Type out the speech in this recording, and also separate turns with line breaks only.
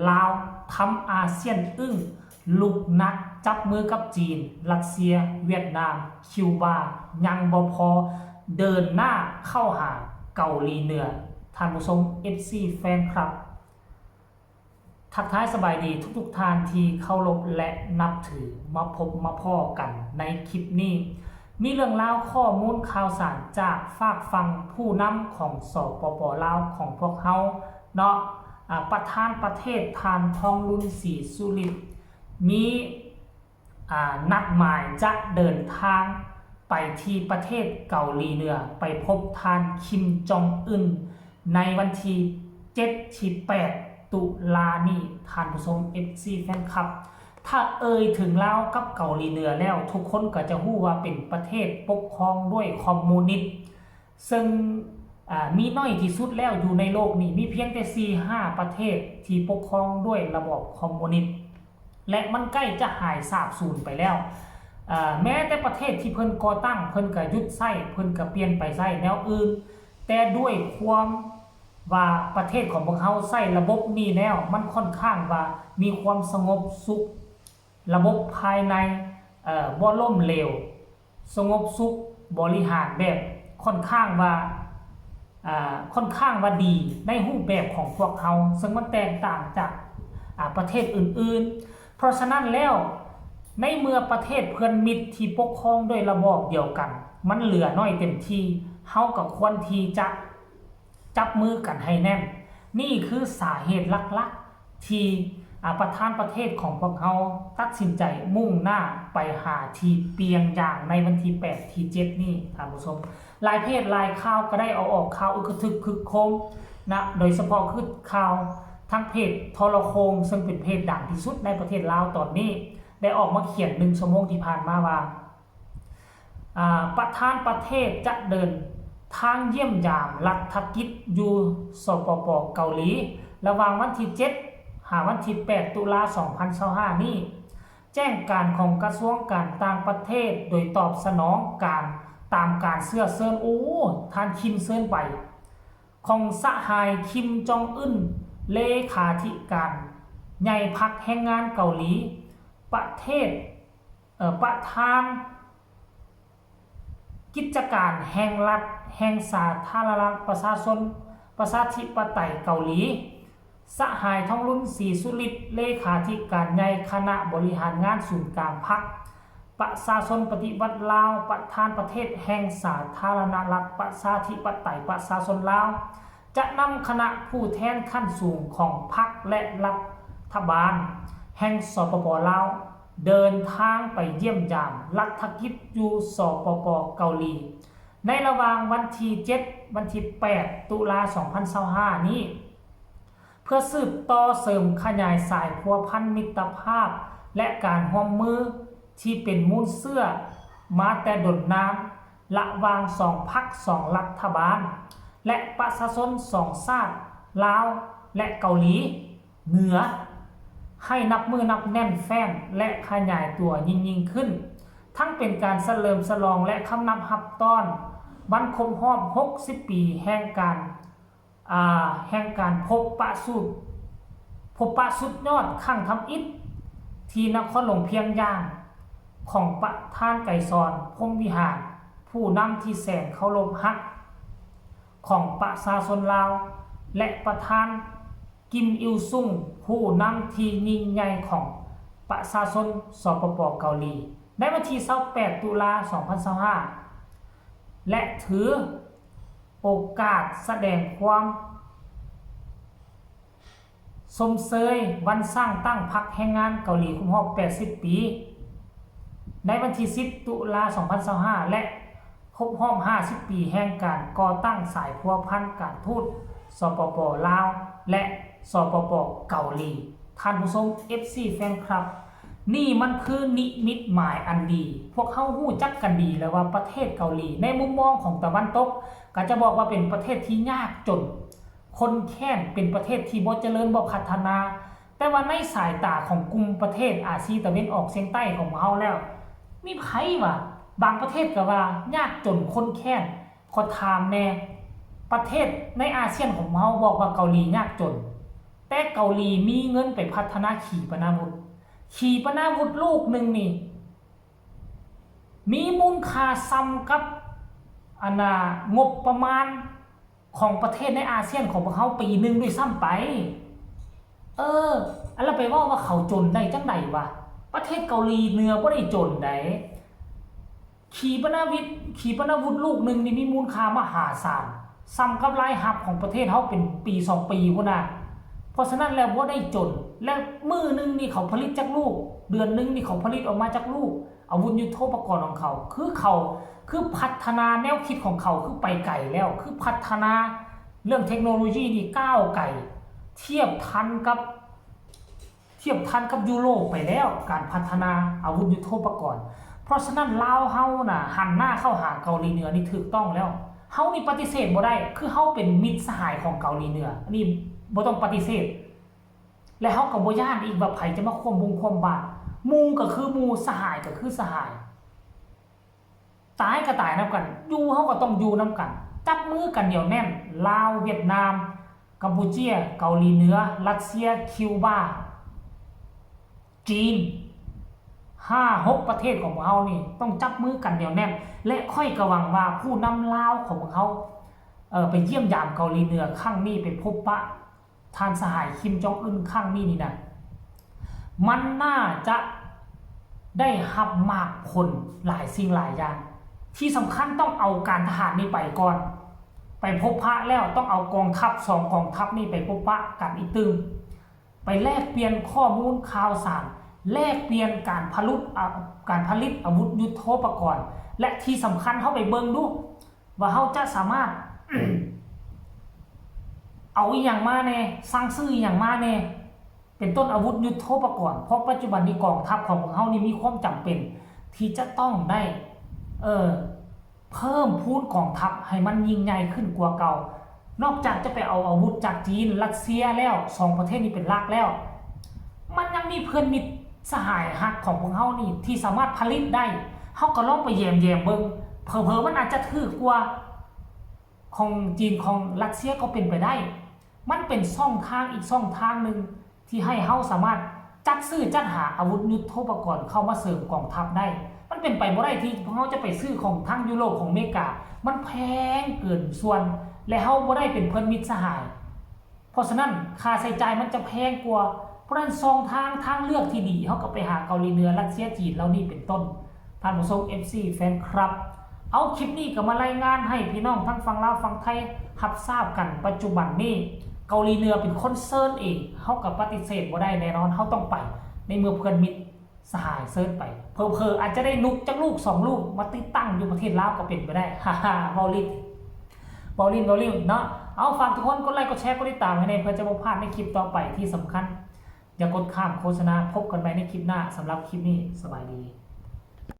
ลาวทำอาเซียนอึ้งลุกนักจับมือกับจีนรัสเซียเวียดนามคิวบายังบ่พอเดินหน้าเข้าหาเกาหลีเหนือท่านผู้ชม FC แฟนคลับทักทายสบายดีทุกท่านที่เคารพและนับถือมาพบมาพ้อกันในคลิปนี้มีเรื่องราวข้อมูลข่าวสารจากฝากฟังผู้นำของสปป.ลาวของพวกเขาเนาะประธานประเทศทานทองรุนศรีสุรินทร์มีนัดหมายจะเดินทางไปที่ประเทศเกาหลีเหนือไปพบทานคิมจองอึนในวันที่7-8 ตุลานี้ท่านผู้ชม FC แฟนคลับถ้าถึงลาวกับเกาหลีเหนือแล้วทุกคนก็จะรู้ว่าเป็นประเทศปกครองด้วยคอมมิวนิสต์ซึ่งมีน้อยที่สุดแล้วอยู่ในโลกนี้มีเพียงแต่ 4-5 ประเทศที่ปกครองด้วยระบอบคอมมิวนิสต์และมันใกล้จะหายสาบสูญไปแล้วแม้แต่ประเทศที่เพิ่นก่อตั้งเพิ่นก็หยุดใช้เพิ่นก็เปลี่ยนไปใช้แนวอื่นแต่ด้วยความว่าประเทศของพวกเขาใช้ระบบนี้แล้วมันค่อนข้างว่ามีความสงบสุขระบบภายในบ่ล่มเหลวสงบสุขบริหารแบบค่อนข้างว่าดีในรูปแบบของพวกเขาซึ่งมันแตกต่างจากประเทศอื่นๆเพราะฉะนั้นแล้วในเมื่อประเทศเพื่อนมิตรที่ปกครองด้วยระบอบเดียวกันมันเหลือน้อยเต็มทีเฮากับควรที่จะจับมือกันให้แน่นนี่คือสาเหตุหลักๆที่ประธานประเทศของพวกเขาตัดสินใจมุ่งหน้าไปหาที่เปียงยางในวันที่8-7นี่ท่านผู้ชมหลายเพจหลายข่าวก็ได้เอาออกข่าวอึกทึกคึกโคมนะโดยเฉพาะคือข่าวทั้งเพจทรโคงซึ่งเป็นเพจดังที่สุดในประเทศลาวตอนนี้ได้ออกมาเขียน1 ชั่วโมงที่ผ่านมาว่าประธานประเทศจะเดินทางเยี่ยมยามรัฐกิจอยู่สปป.เกาหลีระหว่างวันที่7 หาวันที่8 ตุลา2025นี้แจ้งการของกระทรวงการต่างประเทศโดยตอบสนองการตามการเสื้อเซินท่านคิมเซินไปของสหายคิมจองอึนเลขาธิการใหญ่พรรคแรงงานเกาหลีประธานกิจการแห่งรัฐแห่งสาธารณรัฐประชาธิปไตยเกาหลีสหายทองรุนศรีสุรินทร์เลขาธิการใหญ่คณะบริหารงานศูนย์กลางพรรคประชาชนปฏิวัติลาวประธานประเทศแห่งสาธารณรัฐประชาธิปไตยประชาชนลาวจะนำคณะผู้แทนขั้นสูงของพรรคและรัฐบาลแห่งสปป.ลาวเดินทางไปเยี่ยมยามรัฐกิจอยู่สปป.เกาหลีในระหว่างวันที่7 วันที่8 ตุลา2025นี้เพื่อสืบต่อเสริมขยายสายพัวพันมิตรภาพและการร่วมมือที่เป็นมูลเสื้อมาแต่ดนน้ำระหว่าง2 พรรค 2 รัฐบาลและประชาชน2 ชาติลาวและเกาหลีเหนือให้นับมือนับแน่นแฟ้นและขยายตัวยิ่งขึ้นทั้งเป็นการเฉลิมฉลองและคำนับรับต้อนวันครบรอบ60 ปีแห่งการพบปะสุดยอดครั้งทำอิฐที่นครหลวงเพียงย่างของประธานไกรสอนพรหมวิหารผู้นำที่แสนเคารพฮักของประชาชนลาวและประธานกิมอิลซุงผู้นำที่ยิ่งใหญ่ของประชาชนสปป.เกาหลีในวันที่28 ตุลา2025และถือโอกาสแสดงความสมเสยวันสร้างตั้งพรรคแรงงานเกาหลีครบรอบ80 ปีในวันที่10 ตุลา2025และครบรอบ50 ปีแห่งการก่อตั้งสายพัวพันการทูตสปป.ลาวและสปป.เกาหลีท่านผู้ชม FC แฟนคลับนี่มันคือนิมิตหมายอันดีพวกเขารู้จักกันดีแล้วว่าประเทศเกาหลีในมุมมองของตะวันตกก็จะบอกว่าเป็นประเทศที่ยากจนคนแค้นเป็นประเทศที่บ่เจริญบ่พัฒนาแต่ว่าในสายตาของกลุ่มประเทศอาเซียนตะวันออกเฉียงใต้ของเราแล้วมีไผว่าบางประเทศก็ว่ายากจนคนแค้นขอถามแน่ประเทศในอาเซียนของเราบอกว่าเกาหลียากจน แต่เกาหลีมีเงินไปพัฒนาขีปนาวุธลูกหนึ่งนี่มีมูลค่าซ้ำกับงบประมาณของประเทศในอาเซียนของพวกเขาปีหนึ่งด้วยซ้ำไปอันเราไปว่าเขาจนได้จังไดวะประเทศเกาหลีเหนือบ่ได้จนได้ขีปนาวุธลูกหนึ่งนี่มีมูลค่ามหาศาลซ้ำกับรายรับของประเทศเขาเป็นปี2 ปีพุ่นน่ะเพราะฉะนั้นแล้วบ่ได้จนและมื้อนึงนี่เขาผลิตจากลูกเดือนนึงนี่เขาผลิตออกมาจากลูกอาวุธยุทโธปกรณ์ของเขาคือพัฒนาแนวคิดของเขาคือไปไกลแล้วคือพัฒนาเรื่องเทคโนโลยีนี่ก้าวไกลเทียบทันกับยุโรปไปแล้วการพัฒนาอาวุธยุทโธปกรณ์เพราะฉะนั้นลาวเฮาน่ะหันหน้าเข้าหาเกาหลีเหนือนี่ถูกต้องแล้วเฮานี่ปฏิเสธบ่ได้คือเฮาเป็นมิตรสหายของเกาหลีเหนืออันนี้บ่ต้องปฏิเสธและเฮาก็บ่ย้านอีกว่าไผจะมาควมบาดหมู่ก็คือหมู่สหายก็คือสหายตายก็ตายนํกันอยู่เฮาก็ต้องอยู่นํกันจับมือกันเหนียวแน่นลาวเวียดนามกัมพูชาเกาหลีเหนือรัสเซียคิวบาจีน5-6 ประเทศของพวกเรานี่ต้องจับมือกันเหนียวแน่นและค่อยกระวังว่าผู้นำลาวของพวกเราไปเยี่ยมยามเกาหลีเหนือครั้งนี้ไปพบปะทานสหายคิมจองอึนครั้งนี้นี่นะมันน่าจะได้รับมากผลหลายสิ่งหลายอย่างที่สำคัญต้องเอาการทหารนี่ไปก่อนไปพบปะแล้วต้องเอากองทัพ2 กองทัพนี่ไปพบปะกันอีกตึงไปแลกเปลี่ยนข้อมูลข่าวสารแลกเปลี่ยนการผลิตอาวุธยุทโธปกรณ์และที่สำคัญเขาไปเบิ่งดูว่าเขาจะสามารถ เอาอีหยังมาแน่สร้างซื้ออีหยังมาแน่เป็นต้นอาวุธยุทโธปกรณ์เพราะปัจจุบันนี้กองทัพของเขานี่มีความจำเป็นที่จะต้องได้เพิ่มพูนกองทัพให้มันยิ่งใหญ่ขึ้นกว่าเก่านอกจากจะไปเอาอาวุธจากจีนรัสเซียแล้ว2 ประเทศนี้เป็นหลักแล้วมันยังมีเพื่อนมิตรสหายฮักของพวกเขานี่ที่สามารถผลิตได้เขาก็ลองไปแยมเบิ่งเผลอๆมันอาจจะถือกว่าของจีนของรัสเซียก็เป็นไปได้มันเป็นช่องทางอีกช่องทางหนึ่งที่ให้เขาสามารถจัดหาอาวุธยุทโธปกรณ์เข้ามาเสริมกองทัพได้มันเป็นไปบ่ได้ที่เขาจะไปซื้อของทางยุโรปของอเมริกามันแพงเกินส่วนและเขาบ่ได้เป็นเพื่อนมิตรสหายเพราะฉะนั้นค่าใช้จ่ายมันจะแพงกว่าเพราะฉะนั้นทางเลือกที่ดีเขาก็ไปหาเกาหลีเหนือรัสเซียจีนแล้วนี่เป็นต้นท่านผู้ชม FC แฟนครับเอาคลิปนี้ก็มารายงานให้พี่น้องทั้งฝั่งลาวฝั่งไทยรับทราบกันปัจจุบันนี้เกาหลีเหนือเป็นคนเซิร์นเองเขากับปฏิเสธบ่ได้แน่นอนเขาต้องไปในเมื่อเพื่อนมิตรสหายเซิร์นไปเพออาจจะได้นุกจากลูก2 ลูกมาติดตั้งอยู่ประเทศลาวก็เป็นไปได้ฮ่าๆเบาลินเนาะเอาฝากทุกคนกดไลค์กดแชร์กดติดตามให้ในเพื่อจะไม่พลาดในคลิปต่อไปที่สำคัญอย่ากดข้ามโฆษณาพบกันใหม่ในคลิปหน้าสำหรับคลิปนี้สบายดี